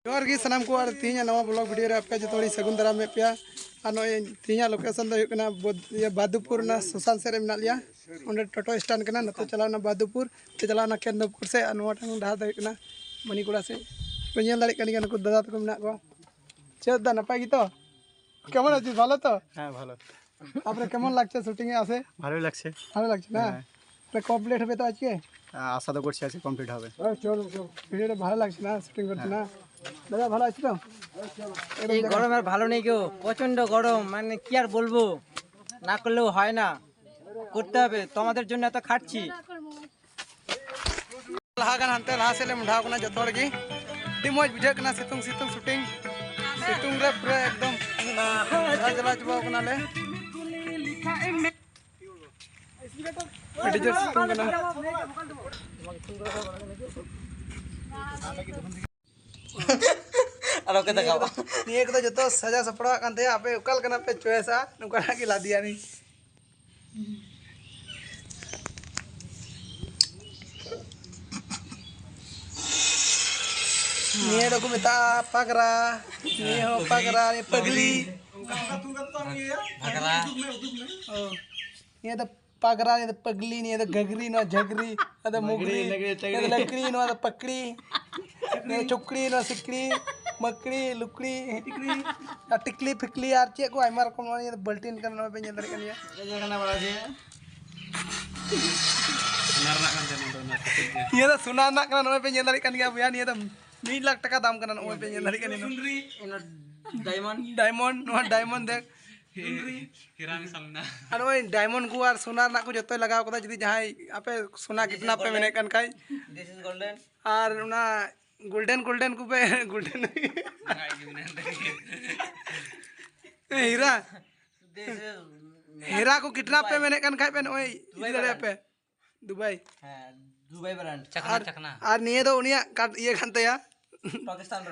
जोर की सनाम को और तीन नवा ब्लॉग वीडियो रे आपका जो थोड़ी सगुन दरा में पिया और तीन लोकेशन दो हुकना बादुपुर ना सुशांत से मेना लिया उन्हें टोटो स्टैंड करना न तो चलाना बादुपुर ते चलाना केंद्रपुर से और टांग डहार दो हुकना मणिकुड़ा से तो ये दाड़ी कनी नुकु दादा तक मेना को चेद दा नपाय की तो केमन आछिस भालो तो हां भालो आपरे केमन लागছে শুটিং এ আছে ভালো লাগছে না তো কমপ্লিট হবে তো আজকে আশা তো করছি আজকে কমপ্লিট হবে চল ভিডিওটা ভালো লাগছে না শুটিং করতে না দাদা ভালো আছো তো এই গরম আর ভালো নেই কেউ প্রচন্ড গরম মানে কি আর বলবো না করলেও হয় না করতে হবে তোমাদের জন্য এত খাটছি লাগান হানতে লাসেলে মুঢা কোনা জতর কি ডিমজ বুঝে কনা সিতুং সিতুং শুটিং সিতুং রে পুরো একদম রাজলা জবা কোনা ले ডিজে সিতুং কনা আর ওকে দেখাও নিয়ে তো যত সাজা সপড়া কানতে আপে উকাল কনা पे চয়েসা নুকানা কি লা दिया नहीं ये डोको मिता पगरा ये हो पगरा ये पगली पगरा ये तो पगरा ये तो पगली ये तो गगरी ना झगरी ये तो मुगरी ये तो लकड़ी ना तो पकड़ी ये चुकड़ी ना सिकड़ी मकड़ी लुकड़ी टिकली फिकली यार चे को आइमार को ये तो बल्टीन करना पे ये दरे कनिया ये करना बड़ा जी ये तो सुना ना करना पे ये दरे कनिया भैया ये तो 1 लाख टका दाम करना ओए पे ये दरे कनिया डायमंड नो डायमंड देख हीरा मिसालना और ओए डायमंड को और सोना ना को जतो लगाव कदा जदी जहां आपे सोना कितना पे मैंने कन खाई दिस इज गोल्डन और ना गोल्डन गोल्डन को पे गोल्डन हीरा हीरा को कितना पे मैंने कन खाई पे ओए इधर पे दुबई हां दुबई ब्रांड चकना और निये दो उनिया काट ये खनते या पाकिस्तान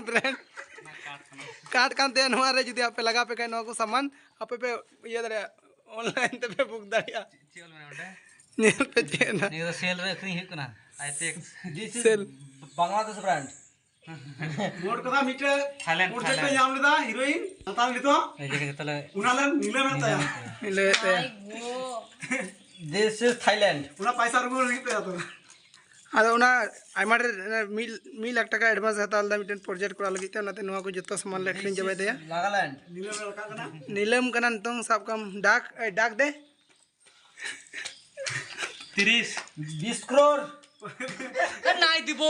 ब्रांड काट कांते नवा रे जदी आपे लगा पे कई नवा को सामान आपे पे ये दरे ऑनलाइन ते पे बुक दाया चल मने ओंडे नेल पे चेना ये तो सेल रे अखरी हुकना आईटेक्स this is sale Bangladesh brand मोड कदा मीटर थाईलैंड प्रोजेक्ट पे जाम लेदा हीरोइन हताल लितो এই যে तले उनाले नीले में तया नीले ते दिस इज थाईलैंड उना पैसा रुगो री पे तो आदा उना आइमा मिल लाख टका एडवांस हताल दा मिटन प्रोजेक्ट करा लगी ते नाते नवा को जतो सामान ले खरीन जबे दे नागालैंड नीलम लड़का कना नीलम कना तंग सब कम डाक दे 20 करोड़ নাই দিব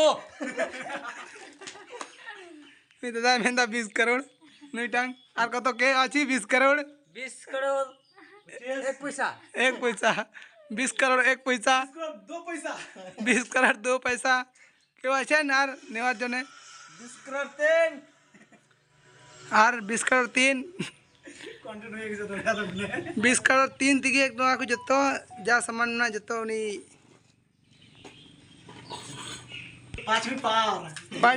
मी दादा मेंदा 20 करोड़ नहीं टांग আর কত কে আছে 20 करोड़ 20 करोड़ एक पैसा 20 करोड़ 1 पैसा 2 पैसा 20 करोड़ 2 पैसा কেউ আছে না আর নেওয়ার জন্য 20 करोड़ 3 আর 20 करोड़ 3 কন্টেন্ট হয়ে গেছে তো 20 करोड़ 3 থেকে এক নয়া কো যত যা সামান না যত উনি 5 পার